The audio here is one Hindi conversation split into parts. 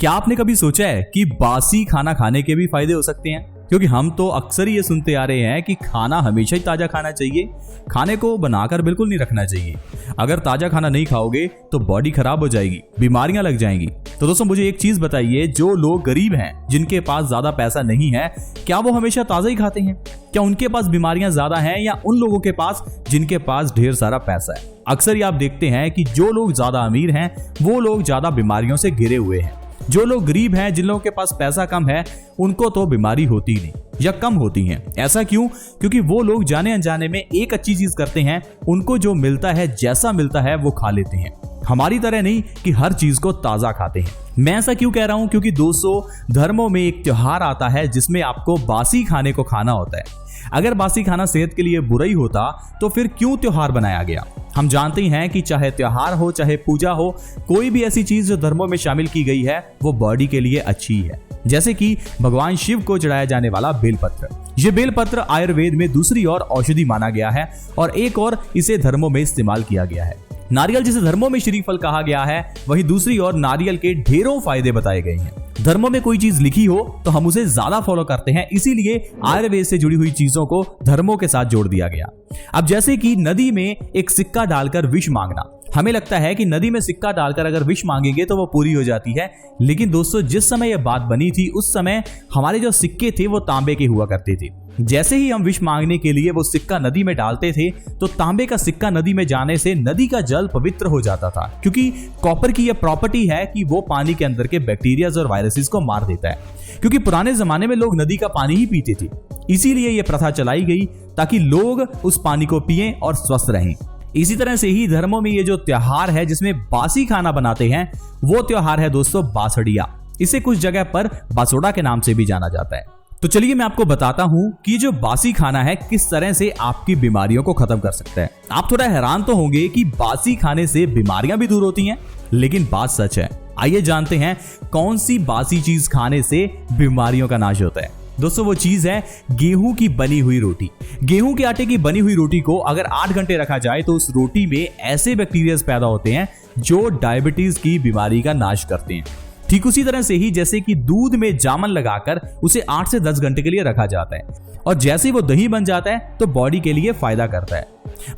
क्या आपने कभी सोचा है कि बासी खाना खाने के भी फायदे हो सकते हैं? क्योंकि हम तो अक्सर ये सुनते आ रहे हैं कि खाना हमेशा ही ताजा खाना चाहिए, खाने को बनाकर बिल्कुल नहीं रखना चाहिए। अगर ताजा खाना नहीं खाओगे तो बॉडी खराब हो जाएगी, बीमारियां लग जाएंगी। तो दोस्तों मुझे एक चीज बताइए, जो लोग गरीब हैं, जिनके पास ज्यादा पैसा नहीं है, क्या वो हमेशा ताजा ही खाते हैं? क्या उनके पास बीमारियां ज्यादा हैं या उन लोगों के पास जिनके पास ढेर सारा पैसा है? अक्सर ये आप देखते हैं कि जो लोग ज्यादा अमीर हैं वो लोग ज्यादा बीमारियों से घिरे हुए हैं। जो लोग गरीब हैं, जिन लोगों के पास पैसा कम है, उनको तो बीमारी होती नहीं या कम होती है। ऐसा क्यों? क्योंकि वो लोग जाने अनजाने में एक अच्छी चीज करते हैं, उनको जो मिलता है, जैसा मिलता है वो खा लेते हैं। हमारी तरह नहीं कि हर चीज को ताजा खाते हैं। मैं ऐसा क्यों कह रहा हूं? क्योंकि दोस्तों धर्मों में एक त्योहार आता है जिसमें आपको बासी खाने को खाना होता है। अगर बासी खाना सेहत के लिए बुरा ही होता तो फिर क्यों त्योहार बनाया गया? हम जानते हैं कि चाहे त्योहार हो, चाहे पूजा हो, कोई भी ऐसी चीज जो धर्मों में शामिल की गई है वो बॉडी के लिए अच्छी है। जैसे कि भगवान शिव को चढ़ाया जाने वाला बेलपत्र। ये बेलपत्र आयुर्वेद में दूसरी ओर औषधि माना गया है और एक और इसे धर्मों में इस्तेमाल किया गया है। नारियल जिसे धर्मों में श्रीफल कहा गया है, वही दूसरी ओर नारियल के ढेरों फायदे बताए गए हैं। धर्मों में कोई चीज लिखी हो तो हम उसे ज्यादा फॉलो करते हैं, इसीलिए आयुर्वेद से जुड़ी हुई चीजों को धर्मों के साथ जोड़ दिया गया। अब जैसे कि नदी में एक सिक्का डालकर विष मांगना, हमें लगता है कि नदी में सिक्का डालकर अगर विष मांगेंगे तो वो पूरी हो जाती है, लेकिन दोस्तों जिस समय यह बात बनी थी उस समय हमारे जो सिक्के थे वो तांबे के हुआ करते थे। जैसे ही हम विष मांगने के लिए वो सिक्का नदी में डालते थे तो तांबे का सिक्का नदी में जाने से नदी का जल पवित्र हो जाता था, क्योंकि कॉपर की यह प्रॉपर्टी है कि वो पानी के अंदर के बैक्टीरिया और वायरसेस को मार देता है। क्योंकि पुराने जमाने में लोग नदी का पानी ही पीते थे, इसीलिए यह प्रथा चलाई गई ताकि लोग उस पानी को पिएं और स्वस्थ रहें। इसी तरह से ही धर्मों में ये जो त्योहार है जिसमें बासी खाना बनाते हैं, वो त्योहार है दोस्तों बासड़िया। इसे कुछ जगह पर बासोड़ा के नाम से भी जाना जाता है। तो चलिए मैं आपको बताता हूं कि जो बासी खाना है किस तरह से आपकी बीमारियों को खत्म कर सकता है। आप थोड़ा हैरान तो होंगे कि बासी खाने से बीमारियां भी दूर होती हैं, लेकिन बात सच है। आइए जानते हैं कौन सी बासी चीज खाने से बीमारियों का नाश होता है। दोस्तों वो चीज है गेहूं की बनी हुई रोटी। गेहूं के आटे की बनी हुई रोटी को अगर 8 घंटे रखा जाए तो उस रोटी में ऐसे बैक्टीरिया पैदा होते हैं जो डायबिटीज की बीमारी का नाश करते हैं। ठीक उसी तरह से ही जैसे कि दूध में जामन लगाकर उसे 8 से 10 घंटे के लिए रखा जाता है और जैसे ही वो दही बन जाता है तो बॉडी के लिए फायदा करता है।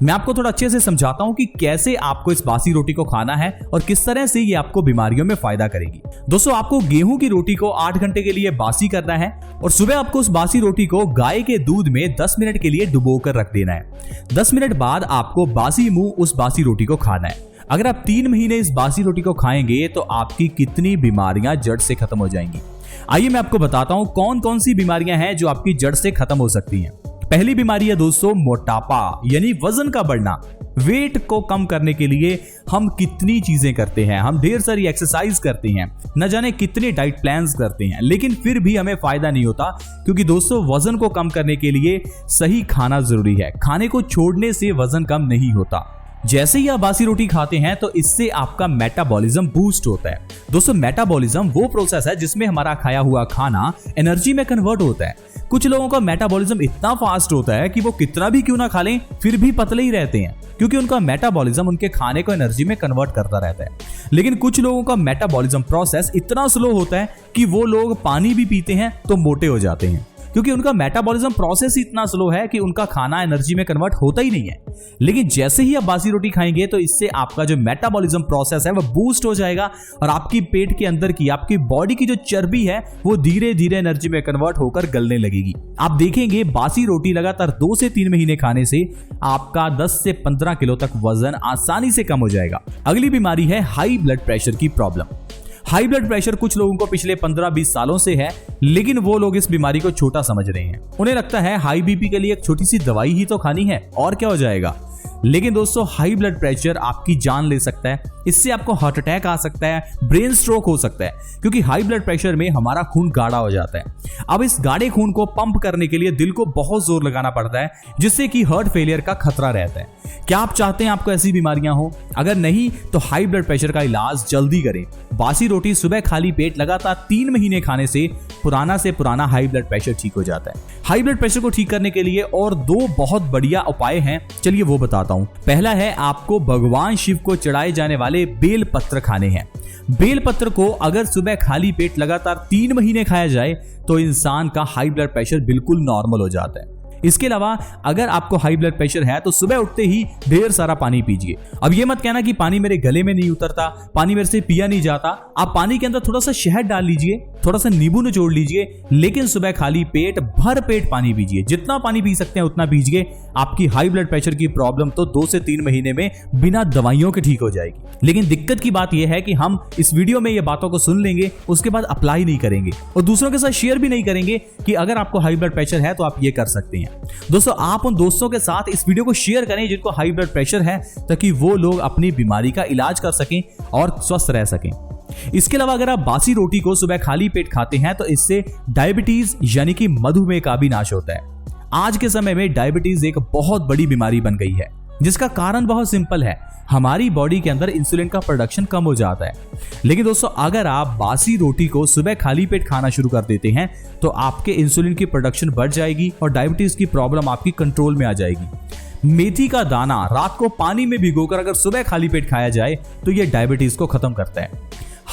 मैं आपको थोड़ा अच्छे से समझाता हूं कि कैसे आपको इस बासी रोटी को खाना है और किस तरह से ये आपको बीमारियों में फायदा करेगी। दोस्तों आपको गेहूं की रोटी को 8 घंटे के लिए बासी करना है और सुबह आपको उस बासी रोटी को गाय के दूध में 10 मिनट के लिए डुबोकर रख देना है। 10 मिनट बाद आपको बासी मुंह उस बासी रोटी को खाना है। अगर आप 3 महीने इस बासी रोटी को खाएंगे तो आपकी कितनी बीमारियां जड़ से खत्म हो जाएंगी। आइए मैं आपको बताता हूं कौन कौन सी बीमारियां हैं जो आपकी जड़ से खत्म हो सकती हैं। पहली बीमारी है दोस्तों मोटापा, यानी वजन का बढ़ना। वेट को कम करने के लिए हम कितनी चीजें करते हैं, हम ढेर सारी एक्सरसाइज करते हैं, न जाने कितने डाइट प्लान्स करते हैं, लेकिन फिर भी हमें फायदा नहीं होता। क्योंकि दोस्तों वजन को कम करने के लिए सही खाना जरूरी है। खाने को छोड़ने से वजन कम नहीं होता। जैसे ही आप बासी रोटी खाते हैं तो इससे आपका मेटाबॉलिज्म बूस्ट होता है। दोस्तों मेटाबॉलिज्म वो प्रोसेस है जिसमें हमारा खाया हुआ खाना एनर्जी में कन्वर्ट होता है। कुछ लोगों का मेटाबॉलिज्म इतना फास्ट होता है कि वो कितना भी क्यों ना खा लें फिर भी पतले ही रहते हैं, क्योंकि उनका मेटाबॉलिज्म उनके खाने को एनर्जी में कन्वर्ट करता रहता है। लेकिन कुछ लोगों का मेटाबॉलिज्म प्रोसेस इतना स्लो होता है कि वो लोग पानी भी पीते हैं तो मोटे हो जाते हैं, क्योंकि उनका मेटाबॉलिज्म प्रोसेस इतना स्लो है कि उनका खाना एनर्जी में कन्वर्ट होता ही नहीं है। लेकिन जैसे ही आप बासी रोटी खाएंगे तो इससे आपका जो मेटाबॉलिज्म प्रोसेस है वो बूस्ट हो जाएगा और आपकी पेट के अंदर की, आपकी बॉडी की जो चर्बी है वो धीरे धीरे एनर्जी में कन्वर्ट होकर गलने लगेगी। आप देखेंगे बासी रोटी लगातार 2 से 3 महीने खाने से आपका 10 से 15 किलो तक वजन आसानी से कम हो जाएगा। अगली बीमारी है हाई ब्लड प्रेशर की प्रॉब्लम। हाई ब्लड प्रेशर कुछ लोगों को पिछले 15-20 सालों से है, लेकिन वो लोग इस बीमारी को छोटा समझ रहे हैं। उन्हें लगता है हाई बीपी के लिए एक छोटी सी दवाई ही तो खानी है और क्या हो जाएगा। लेकिन दोस्तों हाई ब्लड प्रेशर आपकी जान ले सकता है। इससे आपको हार्ट अटैक आ सकता है, ब्रेन स्ट्रोक हो सकता है, क्योंकि हाई ब्लड प्रेशर में हमारा खून गाढ़ा हो जाता है। अब इस गाढ़े खून को पंप करने के लिए दिल को बहुत जोर लगाना पड़ता है, जिससे कि हार्ट फेलियर का खतरा रहता है। क्या आप चाहते हैं आपको ऐसी बीमारियां हो? अगर नहीं तो हाई ब्लड प्रेशर का इलाज जल्दी करें। बासी रोटी सुबह खाली पेट लगातार 3 महीने खाने से पुराना हाई ब्लड प्रेशर ठीक हो जाता है। हाई ब्लड प्रेशर को ठीक करने के लिए और 2 बहुत बढ़िया उपाय हैं, चलिए वो बताता हूं। पहला है आपको भगवान शिव को चढ़ाए जाने वाले बेल पत्र खाने हैं। बेलपत्र को अगर सुबह खाली पेट लगातार 3 महीने खाया जाए तो इंसान का हाई ब्लड प्रेशर बिल्कुल नॉर्मल हो जाता है। इसके अलावा अगर आपको हाई ब्लड प्रेशर है तो सुबह उठते ही ढेर सारा पानी पीजिए। अब ये मत कहना कि पानी मेरे गले में नहीं उतरता, पानी मेरे से पिया नहीं जाता। आप पानी के अंदर थोड़ा सा शहद डाल लीजिए, थोड़ा सा नींबू निचोड़ लीजिए, लेकिन सुबह खाली पेट भर पेट पानी पीजिए। जितना पानी पी सकते हैं उतना पीजिए। आपकी हाई ब्लड प्रेशर की प्रॉब्लम तो 2 से 3 महीने में बिना दवाइयों के ठीक हो जाएगी। लेकिन दिक्कत की बात यह है कि हम इस वीडियो में ये बातों को सुन लेंगे, उसके बाद अप्लाई नहीं करेंगे और दूसरों के साथ शेयर भी नहीं करेंगे कि अगर आपको हाई ब्लड प्रेशर है तो आप ये कर सकते हैं। दोस्तों, आप उन दोस्तों के साथ इस वीडियो को शेयर करें जिनको हाई ब्लड प्रेशर है, ताकि वो लोग अपनी बीमारी का इलाज कर सकें और स्वस्थ रह सकें। इसके अलावा अगर आप बासी रोटी को सुबह खाली पेट खाते हैं तो इससे डायबिटीज यानी कि मधुमेह का भी नाश होता है। आज के समय में डायबिटीज एक बहुत बड़ी बीमारी बन गई है, जिसका कारण बहुत सिंपल है, हमारी बॉडी के अंदर इंसुलिन का प्रोडक्शन कम हो जाता है। लेकिन दोस्तों, अगर आप बासी रोटी को सुबह खाली पेट खाना शुरू कर देते हैं तो आपके इंसुलिन की प्रोडक्शन बढ़ जाएगी और डायबिटीज की प्रॉब्लम आपकी कंट्रोल में आ जाएगी। मेथी का दाना रात को पानी में भिगोकर अगर सुबह खाली पेट खाया जाए तो यह डायबिटीज को खत्म करता है।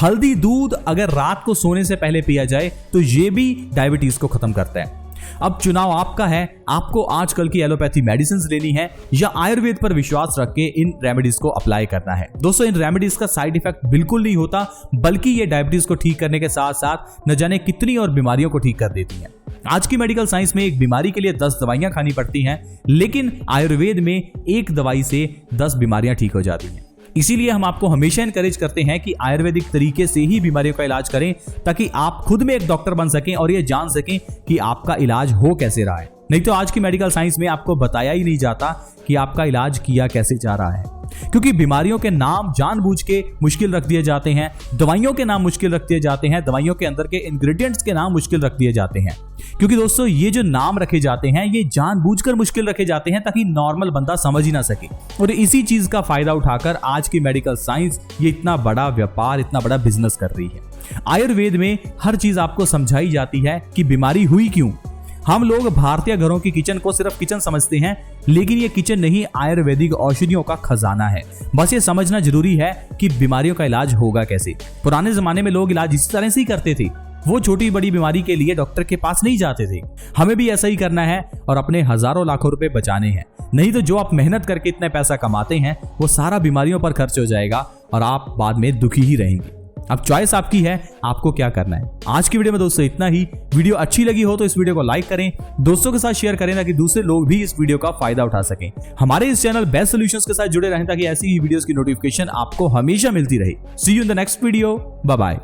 हल्दी दूध अगर रात को सोने से पहले पिया जाए तो यह भी डायबिटीज को खत्म करता है। अब चुनाव आपका है, आपको आजकल की एलोपैथी मेडिसिन लेनी है या आयुर्वेद पर विश्वास रख के इन रेमेडीज को अप्लाई करना है। दोस्तों, इन रेमेडीज का साइड इफेक्ट बिल्कुल नहीं होता, बल्कि ये डायबिटीज को ठीक करने के साथ साथ न जाने कितनी और बीमारियों को ठीक कर देती हैं। आज की मेडिकल साइंस में एक बीमारी के लिए 10 दवाइयां खानी पड़ती हैं, लेकिन आयुर्वेद में एक दवाई से 10 बीमारियां ठीक हो जाती हैं। इसीलिए हम आपको हमेशा एनकरेज करते हैं कि आयुर्वेदिक तरीके से ही बीमारियों का इलाज करें, ताकि आप खुद में एक डॉक्टर बन सकें और ये जान सकें कि आपका इलाज हो कैसे रहा है। नहीं तो आज की मेडिकल साइंस में आपको बताया ही नहीं जाता कि आपका इलाज किया कैसे जा रहा है, क्योंकि बीमारियों के नाम जानबूझ के मुश्किल रख दिए जाते हैं, दवाइयों के नाम मुश्किल रख दिए जाते हैं, दवाइयों के अंदर के इंग्रेडिएंट्स के नाम मुश्किल रख दिए जाते हैं। क्योंकि दोस्तों, ये जो नाम रखे जाते हैं ये जानबूझकर मुश्किल रखे जाते हैं ताकि नॉर्मल बंदा समझ ही ना सके। और इसी चीज का फायदा उठाकर आज की मेडिकल साइंस ये इतना बड़ा व्यापार, इतना बड़ा बिजनेस कर रही है। आयुर्वेद में हर चीज आपको समझाई जाती है कि बीमारी हुई क्यों। हम लोग भारतीय घरों की किचन को सिर्फ किचन समझते हैं, लेकिन ये किचन नहीं, आयुर्वेदिक औषधियों का खजाना है। बस ये समझना जरूरी है कि बीमारियों का इलाज होगा कैसे। पुराने जमाने में लोग इलाज इस तरह से ही करते थे, वो छोटी बड़ी बीमारी के लिए डॉक्टर के पास नहीं जाते थे। हमें भी ऐसा ही करना है और अपने हजारों लाखों रुपए बचाने हैं। नहीं तो जो आप मेहनत करके इतना पैसा कमाते हैं वो सारा बीमारियों पर खर्च हो जाएगा और आप बाद में दुखी ही रहेंगे। अब चॉइस आपकी है, आपको क्या करना है। आज की वीडियो में दोस्तों इतना ही। वीडियो अच्छी लगी हो तो इस वीडियो को लाइक करें, दोस्तों के साथ शेयर करें ताकि दूसरे लोग भी इस वीडियो का फायदा उठा सकें। हमारे इस चैनल बेस्ट सॉल्यूशंस के साथ जुड़े रहें ताकि ऐसी ही वीडियोस की नोटिफिकेशन आपको हमेशा मिलती रहे। See you in the next video. Bye bye.